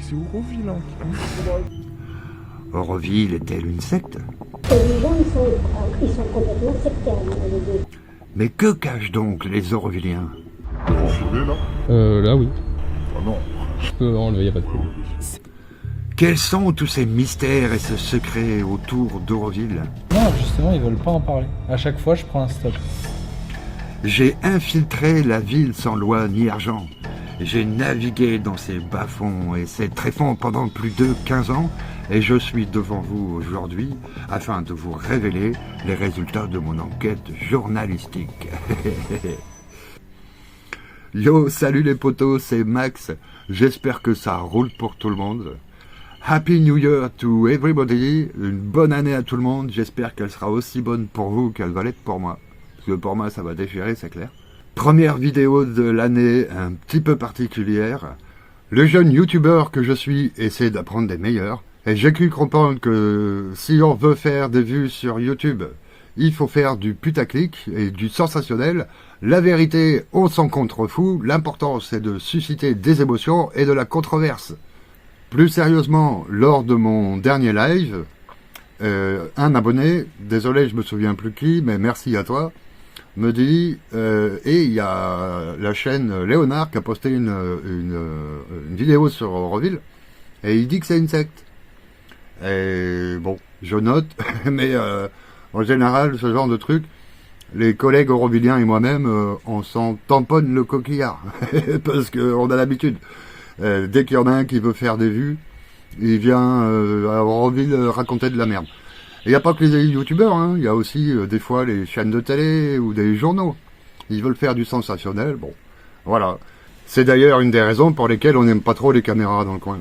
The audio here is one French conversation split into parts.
c'est Auroville, hein. Auroville est-elle une secte? Les gens, ils sont complètement sectaires, les deux. Mais que cachent donc les Aurovilliens? Vous suivez, là? Là oui. Ah non. Je peux enlever, y a pas de problème. Quels sont tous ces mystères et ce secret autour d'Auroville? Non, justement, ils veulent pas en parler. À chaque fois, je prends un stop. J'ai infiltré la ville sans loi ni argent. J'ai navigué dans ses bas-fonds et ses tréfonds pendant plus de 15 ans et je suis devant vous aujourd'hui afin de vous révéler les résultats de mon enquête journalistique. Yo, salut les potos, c'est Max. J'espère que ça roule pour tout le monde. Happy New Year to everybody. Une bonne année à tout le monde. J'espère qu'elle sera aussi bonne pour vous qu'elle va l'être pour moi. Parce que pour moi, ça va déchirer, c'est clair. Première vidéo de l'année un petit peu particulière. Le jeune youtubeur que je suis essaie d'apprendre des meilleurs. Et j'ai cru comprendre que si on veut faire des vues sur YouTube, il faut faire du putaclic et du sensationnel. La vérité, on s'en contrefout. L'important, c'est de susciter des émotions et de la controverse. Plus sérieusement, lors de mon dernier live, un abonné, désolé, je me souviens plus qui, mais merci à toi, me dit, et il y a la chaîne Léonard qui a posté une vidéo sur Auroville, et il dit que c'est une secte. Et bon, je note, mais en général, ce genre de truc, les collègues aurovilliens et moi-même, on s'en tamponne le coquillard, parce qu'on a l'habitude. Dès qu'il y en a un qui veut faire des vues, il vient à Auroville raconter de la merde. Il n'y a pas que les youtubeurs, hein, il y a aussi des fois les chaînes de télé ou des journaux. Ils veulent faire du sensationnel, bon, voilà. C'est d'ailleurs une des raisons pour lesquelles on n'aime pas trop les caméras dans le coin.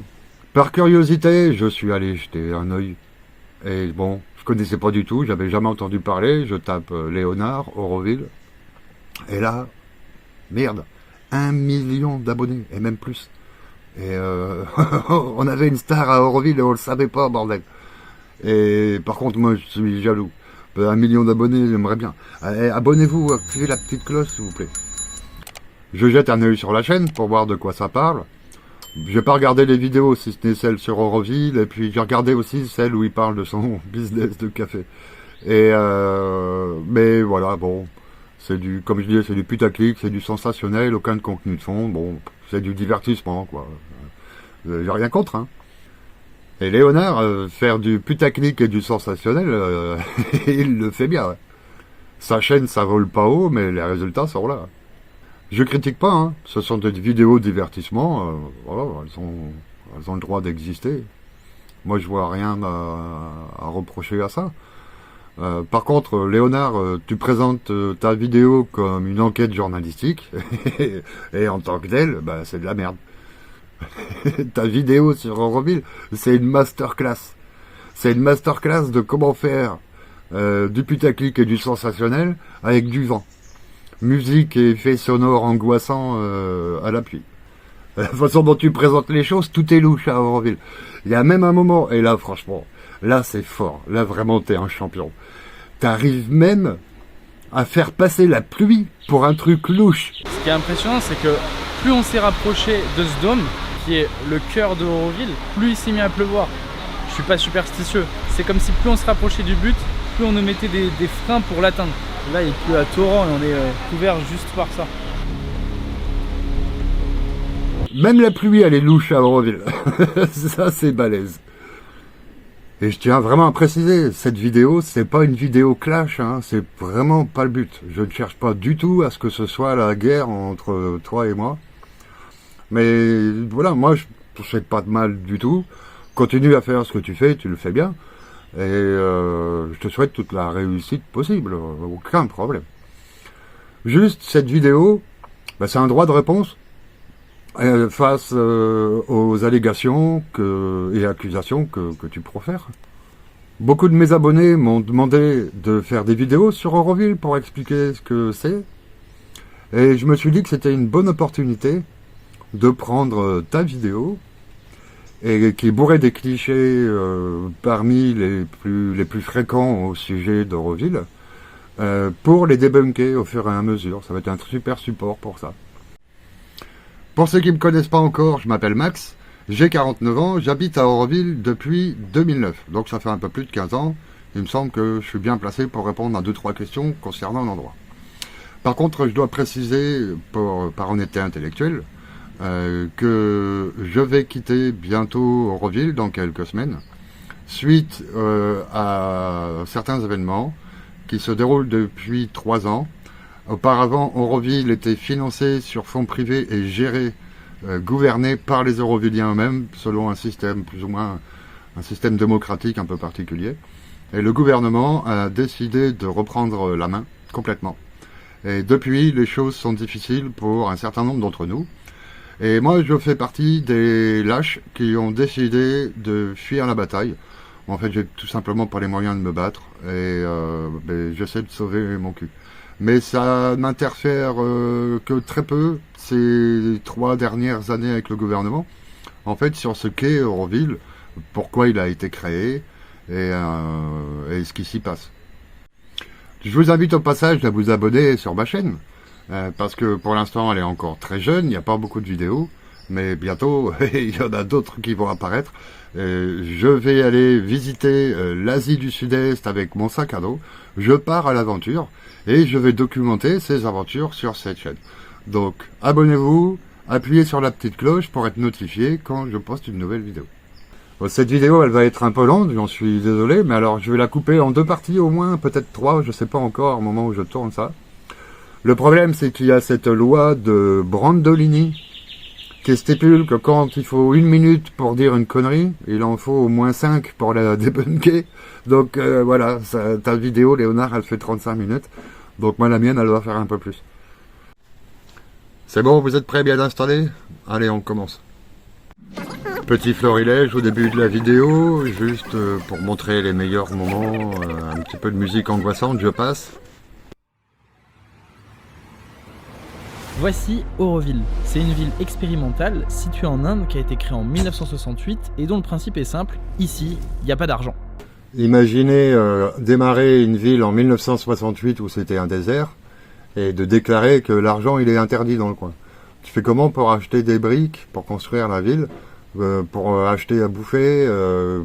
Par curiosité, je suis allé jeter un œil. Et bon, je connaissais pas du tout, j'avais jamais entendu parler, je tape Léonard, Auroville. Et là, merde, 1 million d'abonnés, et même plus. Et on avait une star à Auroville et on le savait pas, bordel. Et par contre, moi, je suis jaloux. 1 million d'abonnés, j'aimerais bien. Allez, abonnez-vous, activez la petite cloche, s'il vous plaît. Je jette un œil sur la chaîne pour voir de quoi ça parle. J'ai pas regardé les vidéos, si ce n'est celle sur Auroville, et puis j'ai regardé aussi celle où il parle de son business de café. Et mais voilà, bon, c'est du, comme je disais, c'est du putaclic, c'est du sensationnel, aucun contenu de fond, bon, c'est du divertissement, quoi. J'ai rien contre, hein. Et Léonard, faire du putaclic et du sensationnel, il le fait bien, ouais. Sa chaîne, ça vole pas haut, mais les résultats sont là. Je critique pas, hein. Ce sont des vidéos de divertissement, voilà, elles ont le droit d'exister. Moi, je vois rien à reprocher à ça. Par contre, Léonard, tu présentes ta vidéo comme une enquête journalistique, et en tant que telle, bah, c'est de la merde. Ta vidéo sur Auroville, c'est une masterclass. C'est une masterclass de comment faire du putaclic et du sensationnel avec du vent. Musique et effets sonores angoissants à l'appui. La façon dont tu présentes les choses, tout est louche à Auroville. Il y a même un moment, et là franchement, là c'est fort, là vraiment t'es un champion. T'arrives même à faire passer la pluie pour un truc louche. Ce qui est impressionnant, c'est que plus on s'est rapproché de ce dôme, qui est le cœur de Auroville, plus il s'est mis à pleuvoir. Je suis pas superstitieux. C'est comme si plus on se rapprochait du but, plus on nous mettait des freins pour l'atteindre. Là, il pleut à torrent et on est couvert juste par ça. Même la pluie, elle est louche à Auroville. Ça, c'est balèze. Et je tiens vraiment à préciser, cette vidéo, c'est pas une vidéo clash, hein, c'est vraiment pas le but. Je ne cherche pas du tout à ce que ce soit la guerre entre toi et moi. Mais voilà, moi, je ne fais pas de mal du tout. Continue à faire ce que tu fais, tu le fais bien. Et je te souhaite toute la réussite possible, aucun problème. Juste, cette vidéo, bah, c'est un droit de réponse face aux allégations et accusations que tu profères. Beaucoup de mes abonnés m'ont demandé de faire des vidéos sur Auroville pour expliquer ce que c'est. Et je me suis dit que c'était une bonne opportunité de prendre ta vidéo, et qui est bourrée des clichés parmi les plus fréquents au sujet d'Auroville, pour les débunker au fur et à mesure. Ça va être un super support pour ça. Pour ceux qui ne me connaissent pas encore, je m'appelle Max, J'ai 49 ans, j'habite à Auroville depuis 2009, donc ça fait un peu plus de 15 ans. Il me semble que je suis bien placé pour répondre à 2-3 questions concernant l'endroit. Par contre, je dois préciser, par honnêteté intellectuelle, que je vais quitter bientôt Auroville dans quelques semaines, suite à certains événements qui se déroulent depuis 3 ans. Auparavant, Auroville était financé sur fonds privés et géré, gouverné par les Aurovilliens eux-mêmes, selon un système plus ou moins un système démocratique un peu particulier. Et le gouvernement a décidé de reprendre la main complètement. Et depuis, les choses sont difficiles pour un certain nombre d'entre nous. Et moi, je fais partie des lâches qui ont décidé de fuir la bataille. En fait, j'ai tout simplement pas les moyens de me battre et j'essaie de sauver mon cul. Mais ça m'interfère que très peu ces 3 dernières années avec le gouvernement. En fait, sur ce qu'est Auroville, pourquoi il a été créé et ce qui s'y passe. Je vous invite au passage à vous abonner sur ma chaîne, parce que pour l'instant elle est encore très jeune, il n'y a pas beaucoup de vidéos, mais bientôt il y en a d'autres qui vont apparaître. Je vais aller visiter l'Asie du Sud-Est avec mon sac à dos, je pars à l'aventure et je vais documenter ces aventures sur cette chaîne. Donc abonnez-vous, appuyez sur la petite cloche pour être notifié quand je poste une nouvelle vidéo. Bon, cette vidéo elle va être un peu longue, j'en suis désolé, mais alors je vais la couper en 2 parties au moins, peut-être 3, je sais pas encore au moment où je tourne ça. Le problème c'est qu'il y a cette loi de Brandolini qui stipule que quand il faut 1 minute pour dire une connerie, il en faut au moins 5 pour la débunker. Donc voilà, ta vidéo Léonard elle fait 35 minutes, donc moi la mienne elle va faire un peu plus. C'est bon, vous êtes prêts, bien installés? Allez, on commence. Petit florilège au début de la vidéo, juste pour montrer les meilleurs moments, un petit peu de musique angoissante, je passe. Voici Auroville. C'est une ville expérimentale située en Inde qui a été créée en 1968 et dont le principe est simple, ici, il n'y a pas d'argent. Imaginez démarrer une ville en 1968 où c'était un désert et de déclarer que l'argent il est interdit dans le coin. Tu fais comment pour acheter des briques, pour construire la ville, pour acheter à bouffer,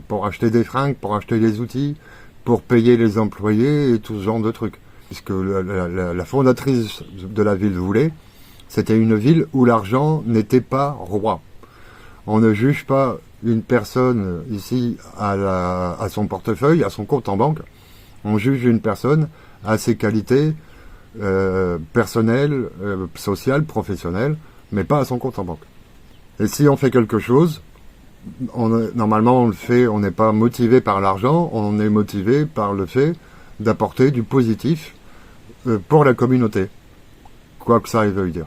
pour acheter des fringues, pour acheter des outils, pour payer les employés et tout ce genre de trucs. Puisque la fondatrice de la ville voulait, c'était une ville où l'argent n'était pas roi. On ne juge pas une personne ici à son portefeuille, à son compte en banque. On juge une personne à ses qualités personnelles, sociales, professionnelles, mais pas à son compte en banque. Et si on fait quelque chose, normalement on le fait, on n'est pas motivé par l'argent, on est motivé par le fait d'apporter du positif pour la communauté, quoi que ça veuille dire.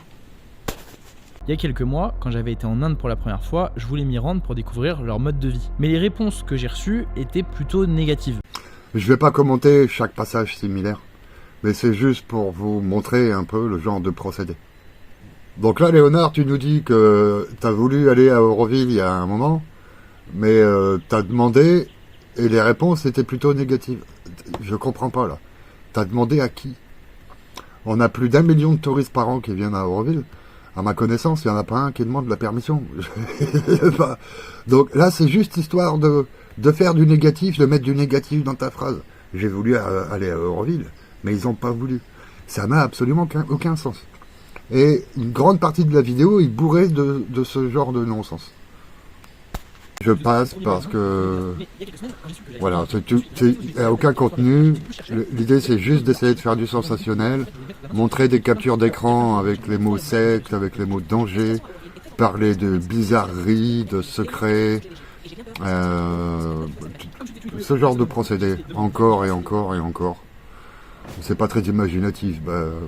Il y a quelques mois, quand j'avais été en Inde pour la première fois, je voulais m'y rendre pour découvrir leur mode de vie. Mais les réponses que j'ai reçues étaient plutôt négatives. Je vais pas commenter chaque passage similaire, mais c'est juste pour vous montrer un peu le genre de procédé. Donc là, Léonard, tu nous dis que tu as voulu aller à Auroville il y a un moment, mais tu as demandé et les réponses étaient plutôt négatives. Je comprends pas là. Tu as demandé à qui? On a plus d'1 million de touristes par an qui viennent à Auroville. À ma connaissance, il n'y en a pas un qui demande la permission. Donc là, c'est juste histoire de faire du négatif, de mettre du négatif dans ta phrase. J'ai voulu aller à Auroville, mais ils n'ont pas voulu. Ça n'a absolument aucun sens. Et une grande partie de la vidéo est bourrée de ce genre de non-sens. Je passe parce que... Voilà, il n'y a aucun contenu. L'idée, c'est juste d'essayer de faire du sensationnel, montrer des captures d'écran avec les mots sectes, avec les mots danger, parler de bizarreries, de secrets, ce genre de procédé, encore et encore et encore. C'est pas très imaginatif,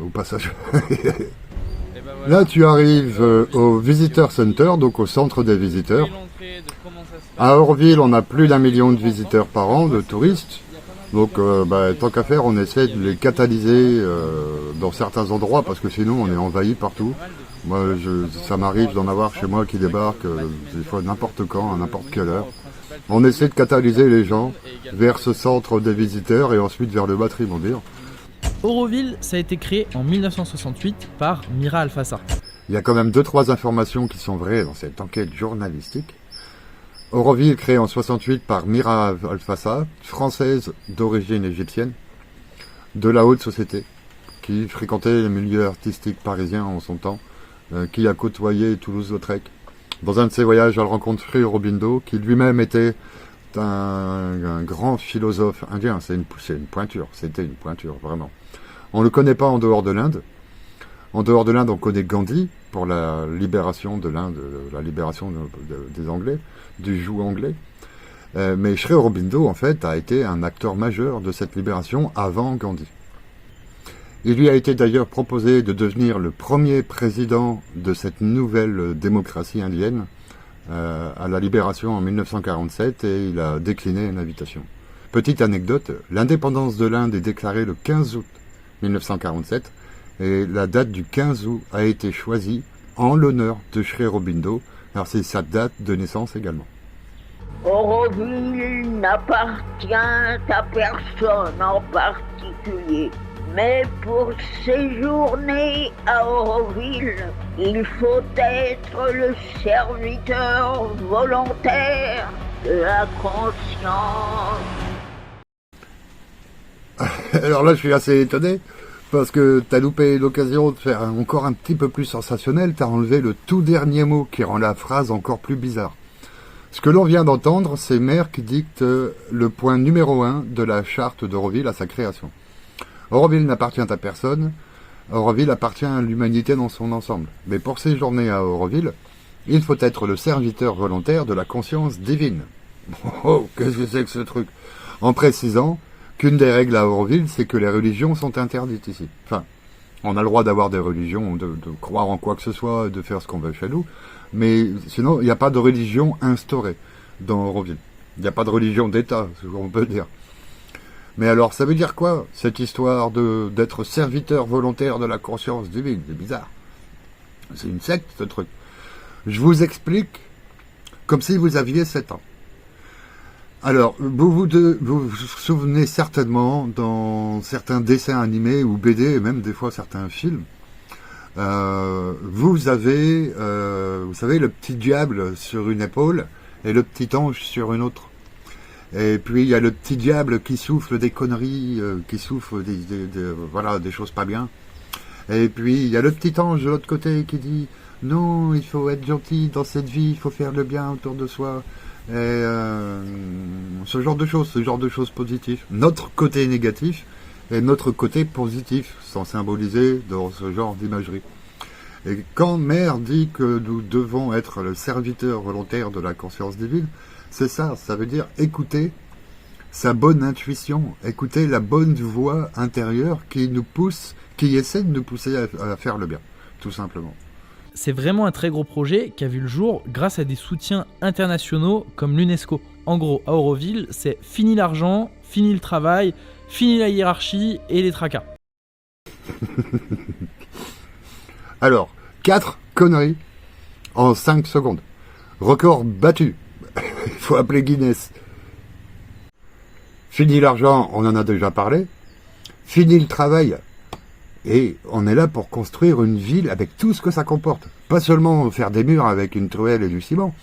au passage. Là, tu arrives au Visitor Center, donc au centre des visiteurs. À Auroville, on a plus d'1 million de visiteurs par an, de touristes. Donc, tant qu'à faire, on essaie de les catalyser dans certains endroits, parce que sinon, on est envahi partout. Moi, ça m'arrive d'en avoir chez moi qui débarquent, des fois n'importe quand, à n'importe quelle heure. On essaie de catalyser les gens vers ce centre des visiteurs et ensuite vers le batterie, on dire. Auroville, ça a été créé en 1968 par Mira Alfassa. Il y a quand même 2-3 informations qui sont vraies dans cette enquête journalistique. Auroville, créé en 68 par Mira Alfassa, française d'origine égyptienne, de la haute société, qui fréquentait les milieux artistiques parisiens en son temps, qui a côtoyé Toulouse-Lautrec. Dans un de ses voyages, elle rencontre Sri Aurobindo, qui lui-même était un grand philosophe indien. C'est une pointure, c'était une pointure, vraiment. On ne le connaît pas en dehors de l'Inde. En dehors de l'Inde, on connaît Gandhi pour la libération de l'Inde, la libération des Anglais, du joug anglais. Mais Sri Aurobindo, en fait, a été un acteur majeur de cette libération avant Gandhi. Il lui a été d'ailleurs proposé de devenir le premier président de cette nouvelle démocratie indienne à la libération en 1947 et il a décliné l'invitation. Petite anecdote, l'indépendance de l'Inde est déclarée le 15 août 1947 et la date du 15 août a été choisie en l'honneur de Sri Aurobindo, car c'est sa date de naissance également. Auroville n'appartient à personne en particulier. Mais pour séjourner à Auroville, il faut être le serviteur volontaire de la conscience. Alors là, je suis assez étonné, parce que t'as loupé l'occasion de faire encore un petit peu plus sensationnel, t'as enlevé le tout dernier mot qui rend la phrase encore plus bizarre. Ce que l'on vient d'entendre, c'est Maire qui dicte le point numéro 1 de la charte d'Auroville à sa création. Auroville n'appartient à personne, Auroville appartient à l'humanité dans son ensemble. Mais pour séjourner à Auroville, il faut être le serviteur volontaire de la conscience divine. Oh, qu'est-ce que c'est que ce truc? En précisant qu'une des règles à Auroville, c'est que les religions sont interdites ici. Enfin, on a le droit d'avoir des religions, de croire en quoi que ce soit, de faire ce qu'on veut chez nous, mais sinon, il n'y a pas de religion instaurée dans Auroville. Il n'y a pas de religion d'État, c'est ce qu'on peut dire. Mais alors, ça veut dire quoi, cette histoire d'être serviteur volontaire de la conscience divine? C'est bizarre. C'est une secte, ce truc. Je vous explique comme si vous aviez 7 ans. Alors, vous vous souvenez certainement dans certains dessins animés ou BD, et même des fois certains films, vous avez, vous savez, le petit diable sur une épaule et le petit ange sur une autre. Et puis il y a le petit diable qui souffle des conneries, qui souffle voilà, des choses pas bien. Et puis il y a le petit ange de l'autre côté qui dit non, il faut être gentil dans cette vie, il faut faire le bien autour de soi. Et ce genre de choses positives. Notre côté négatif et notre côté positif sont symbolisés dans ce genre d'imagerie. Et quand Mère dit que nous devons être le serviteur volontaire de la conscience divine, c'est ça, ça veut dire écouter sa bonne intuition, écouter la bonne voix intérieure qui nous pousse, qui essaie de nous pousser à faire le bien, tout simplement. C'est vraiment un très gros projet qui a vu le jour grâce à des soutiens internationaux comme l'UNESCO. En gros, à Auroville, c'est fini l'argent, fini le travail, fini la hiérarchie et les tracas. Alors, 4 conneries en 5 secondes. Record battu. Il faut appeler Guinness. Fini l'argent, on en a déjà parlé. Fini le travail. Et on est là pour construire une ville avec tout ce que ça comporte. Pas seulement faire des murs avec une truelle et du ciment.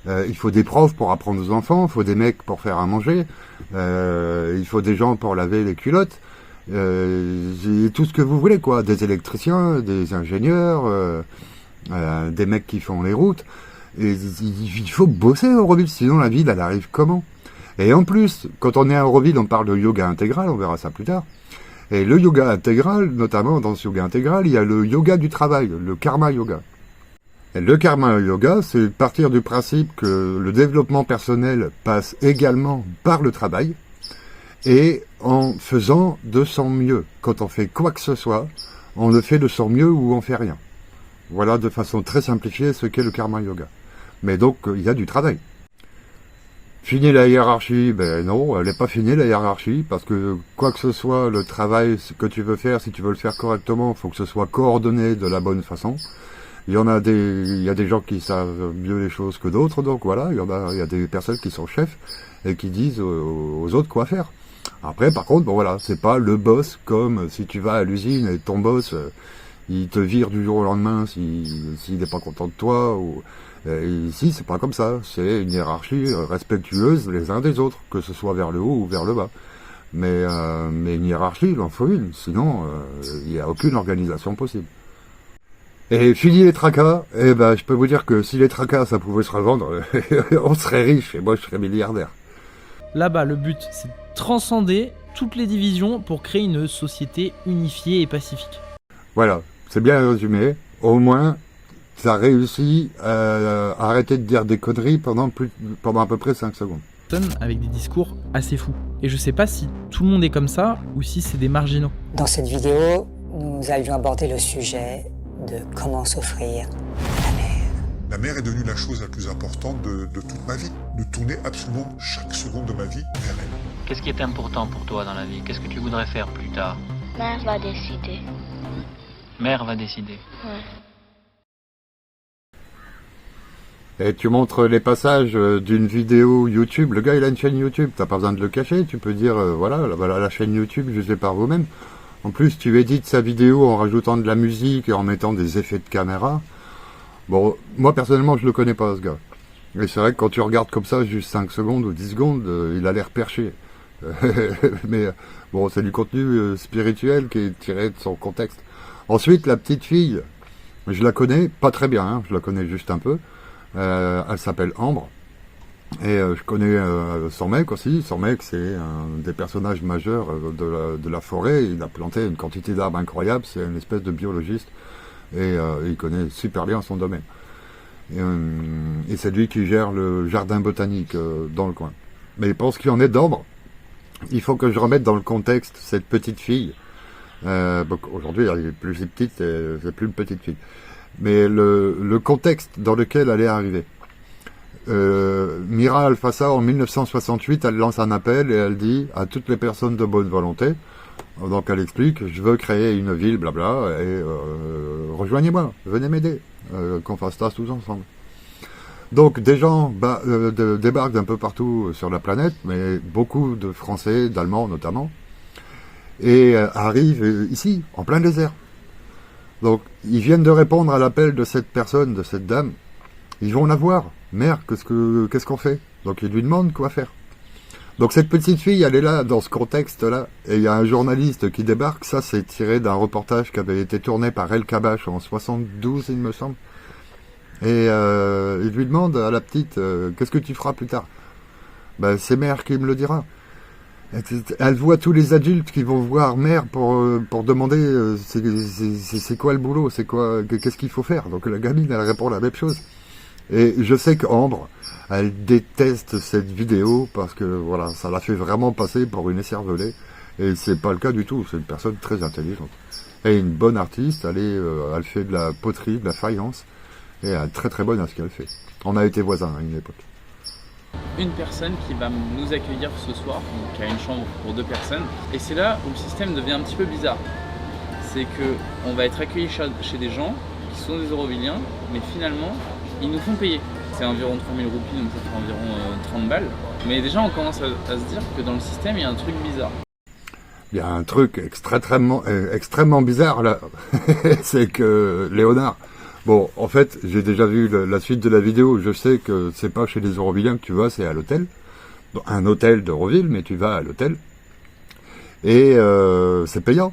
Il faut des profs pour apprendre aux enfants, il faut des mecs pour faire à manger, il faut des gens pour laver les culottes, tout ce que vous voulez, quoi. Des électriciens, des ingénieurs, des mecs qui font les routes. Et il faut bosser à Auroville, sinon la ville, elle arrive comment? Et en plus, quand on est à Auroville, on parle de yoga intégral, on verra ça plus tard. Et le yoga intégral, notamment dans ce yoga intégral, il y a le yoga du travail, le karma yoga. Et le karma yoga, c'est partir du principe que le développement personnel passe également par le travail et en faisant de son mieux. Quand on fait quoi que ce soit, on le fait de son mieux ou on fait rien. Voilà de façon très simplifiée ce qu'est le karma yoga. Mais donc, il y a du travail. Fini la hiérarchie, ben non, elle n'est pas finie la hiérarchie, parce que quoi que ce soit, le travail que tu veux faire, si tu veux le faire correctement, il faut que ce soit coordonné de la bonne façon. Il y a des gens qui savent mieux les choses que d'autres, donc voilà, il y a des personnes qui sont chefs et qui disent aux autres quoi faire. Après, par contre, bon voilà, c'est pas le boss comme si tu vas à l'usine et ton boss, il te vire du jour au lendemain s'il n'est pas content de toi, Et ici, c'est pas comme ça. C'est une hiérarchie respectueuse les uns des autres, que ce soit vers le haut ou vers le bas. Mais une hiérarchie, il en faut une. Sinon, il n'y a aucune organisation possible. Et fini les tracas, eh ben, je peux vous dire que si les tracas, ça pouvait se revendre, on serait riche et moi, je serais milliardaire. Là-bas, le but, c'est de transcender toutes les divisions pour créer une société unifiée et pacifique. Voilà, c'est bien résumé. Au moins, ça réussit à arrêter de dire des conneries pendant à peu près 5 secondes. Avec des discours assez fous. Et je sais pas si tout le monde est comme ça ou si c'est des marginaux. Dans cette vidéo, nous allions aborder le sujet de comment s'offrir à la mer. La mer est devenue la chose la plus importante de toute ma vie. De tourner absolument chaque seconde de ma vie vers elle. Qu'est-ce qui est important pour toi dans la vie? Qu'est-ce que tu voudrais faire plus tard? Mère va décider. Mère va décider. Ouais. Et tu montres les passages d'une vidéo YouTube. Le gars, il a une chaîne YouTube. T'as pas besoin de le cacher. Tu peux dire, voilà la chaîne YouTube, jugez par vous-même. En plus, tu édites sa vidéo en rajoutant de la musique et en mettant des effets de caméra. Bon, moi, personnellement, je le connais pas, ce gars. Et c'est vrai que quand tu regardes comme ça, juste 5 secondes ou 10 secondes, il a l'air perché. Mais bon, c'est du contenu spirituel qui est tiré de son contexte. Ensuite, la petite fille, je la connais pas très bien, hein, je la connais juste un peu. Elle s'appelle Ambre. Et je connais son mec aussi. Son mec, c'est un des personnages majeurs de la forêt. Il a planté une quantité d'arbres incroyable. C'est une espèce de biologiste. Et il connaît super bien son domaine. Et c'est lui qui gère le jardin botanique dans le coin. Mais pour ce qui en est d'Ambre, il faut que je remette dans le contexte cette petite fille. Aujourd'hui, elle est plus petite, c'est plus une petite fille. Mais le contexte dans lequel elle est arrivée. Mira Alfassa, en 1968, elle lance un appel et elle dit à toutes les personnes de bonne volonté, donc elle explique, je veux créer une ville, blabla, et rejoignez-moi, venez m'aider, qu'on fasse ça tous ensemble. Donc des gens débarquent d'un peu partout sur la planète, mais beaucoup de Français, d'Allemands notamment, et arrivent ici, en plein désert. Donc ils viennent de répondre à l'appel de cette personne, de cette dame, ils vont la voir. Mère, qu'est-ce qu'on fait? Donc il lui demande quoi faire. Donc cette petite fille, elle est là, dans ce contexte-là, et il y a un journaliste qui débarque, ça c'est tiré d'un reportage qui avait été tourné par El Kabash en 72, il me semble. Et il lui demande à la petite, qu'est-ce que tu feras plus tard? Ben, c'est Mère qui me le dira. Elle voit tous les adultes qui vont voir Mère pour demander c'est quoi le boulot, qu'est-ce qu'il faut faire. Donc la gamine, elle répond la même chose. Et je sais qu'Ambre, elle déteste cette vidéo parce que voilà, ça l'a fait vraiment passer pour une écervelée. Et c'est pas le cas du tout, c'est une personne très intelligente. Et une bonne artiste, elle fait de la poterie, de la faïence, et elle est très très bonne à ce qu'elle fait. On a été voisins à une époque. Une personne qui va nous accueillir ce soir, donc qui a une chambre pour 2 personnes. Et c'est là où le système devient un petit peu bizarre. C'est qu'on va être accueilli chez des gens qui sont des Auroviliens, mais finalement, ils nous font payer. C'est environ 3000 roupies, donc ça fait environ 30 balles. Mais déjà, on commence à se dire que dans le système, il y a un truc bizarre. Il y a un truc extrêmement bizarre là. C'est que Léonard, bon, en fait, j'ai déjà vu la suite de la vidéo. Je sais que c'est pas chez les Auroviliens que tu vas, c'est à l'hôtel. Un hôtel d'Auroville, mais tu vas à l'hôtel. Et c'est payant.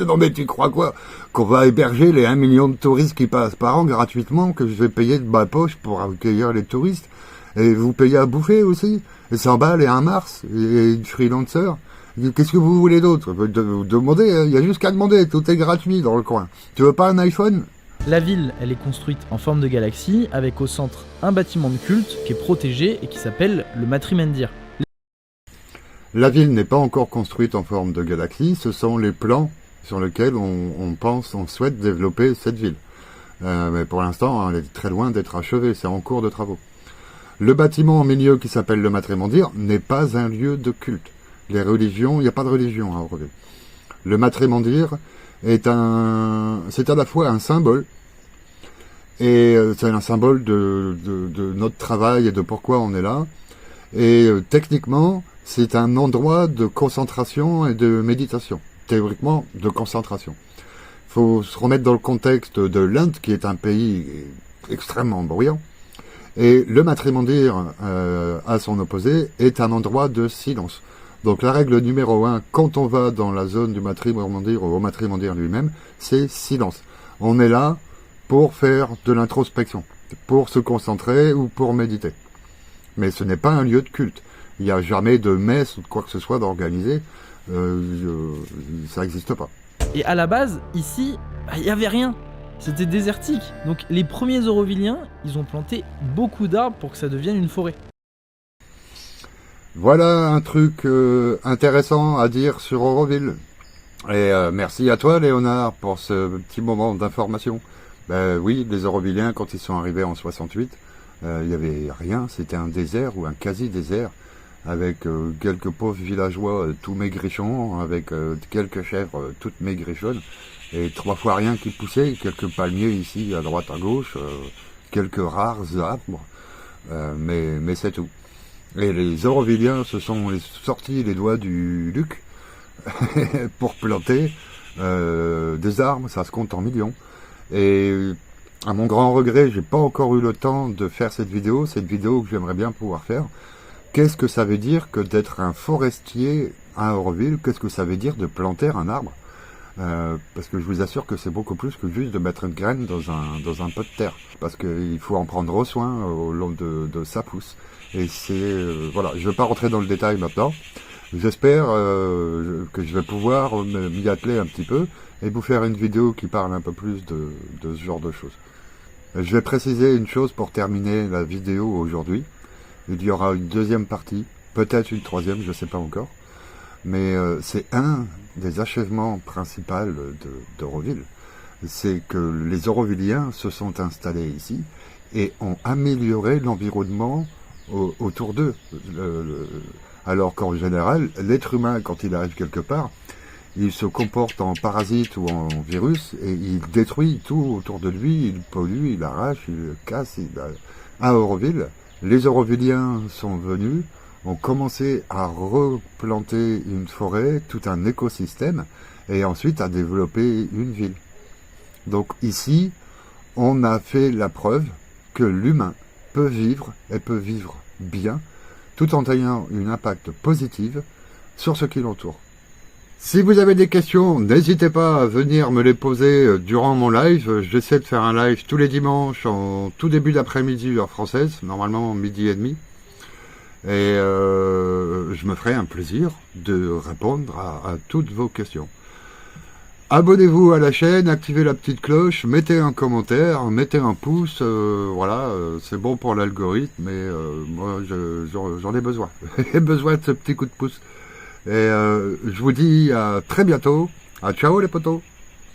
Non mais tu crois quoi? Qu'on va héberger les 1 million de touristes qui passent par an gratuitement, que je vais payer de ma poche pour accueillir les touristes? Et vous payez à bouffer aussi? Et 100 balles et un Mars, et une freelancer? Qu'est-ce que vous voulez d'autre? Demandez, il y a juste qu'à demander, tout est gratuit dans le coin. Tu veux pas un iPhone? La ville, elle est construite en forme de galaxie, avec au centre un bâtiment de culte qui est protégé et qui s'appelle le Matrimendir. La ville n'est pas encore construite en forme de galaxie, ce sont les plans sur lesquels on souhaite développer cette ville. Mais pour l'instant, elle est très loin d'être achevée, c'est en cours de travaux. Le bâtiment au milieu qui s'appelle le Matrimendir n'est pas un lieu de culte. Les religions, il n'y a pas de religion à Auroville. Le Matrimendir c'est à la fois un symbole, et c'est un symbole de notre travail et de pourquoi on est là. Et techniquement, c'est un endroit de concentration et de méditation. Théoriquement, de concentration. Il faut se remettre dans le contexte de l'Inde, qui est un pays extrêmement bruyant. Et le Matrimondir, à son opposé, est un endroit de silence. Donc la règle numéro 1, quand on va dans la zone du Matrimondir ou au Matrimondir lui-même, c'est silence. On est là pour faire de l'introspection, pour se concentrer ou pour méditer. Mais ce n'est pas un lieu de culte. Il n'y a jamais de messe ou de quoi que ce soit d'organisé. Ça n'existe pas. Et à la base, ici, il n'y avait rien. C'était désertique. Donc les premiers Auroviliens, ils ont planté beaucoup d'arbres pour que ça devienne une forêt. Voilà un truc intéressant à dire sur Auroville. Et merci à toi Léonard pour ce petit moment d'information. Ben oui, les Aurovilliens, quand ils sont arrivés en 68, il n'y avait rien, c'était un désert ou un quasi-désert, avec quelques pauvres villageois tout maigrichons, avec quelques chèvres toutes maigrichonnes, et 3 fois rien qui poussait, quelques palmiers ici à droite à gauche, quelques rares arbres, mais c'est tout. Et les Aurovilliens se sont sortis les doigts du Luc pour planter des arbres, ça se compte en millions. Et à mon grand regret, j'ai pas encore eu le temps de faire cette vidéo que j'aimerais bien pouvoir faire. Qu'est-ce que ça veut dire que d'être un forestier à Auroville? Qu'est-ce que ça veut dire de planter un arbre? Parce que je vous assure que c'est beaucoup plus que juste de mettre une graine dans un pot de terre. Parce qu'il faut en prendre soin au long de sa pousse. Et c'est... voilà, je ne vais pas rentrer dans le détail maintenant. J'espère que je vais pouvoir m'y atteler un petit peu et vous faire une vidéo qui parle un peu plus de ce genre de choses. Je vais préciser une chose pour terminer la vidéo aujourd'hui. Il y aura une deuxième partie, peut-être une troisième, je ne sais pas encore. Mais c'est un des achèvements principaux d'Auroville. C'est que les Aurovilliens se sont installés ici et ont amélioré l'environnement autour d'eux. Alors qu'en général, l'être humain, quand il arrive quelque part, il se comporte en parasite ou en virus et il détruit tout autour de lui, il pollue, il arrache, il casse. À Auroville, les Aurovilliens sont venus, ont commencé à replanter une forêt, tout un écosystème, et ensuite à développer une ville. Donc ici, on a fait la preuve que l'humain peut vivre, et peut vivre bien, tout en ayant une impact positive sur ce qui l'entoure. Si vous avez des questions, n'hésitez pas à venir me les poser durant mon live. J'essaie de faire un live tous les dimanches en tout début d'après-midi heure française, normalement 12h30. Et je me ferai un plaisir de répondre à toutes vos questions. Abonnez-vous à la chaîne, activez la petite cloche, mettez un commentaire, mettez un pouce, voilà, c'est bon pour l'algorithme, mais moi j'en ai besoin. J'ai besoin de ce petit coup de pouce. Et je vous dis à très bientôt. À ciao les potos.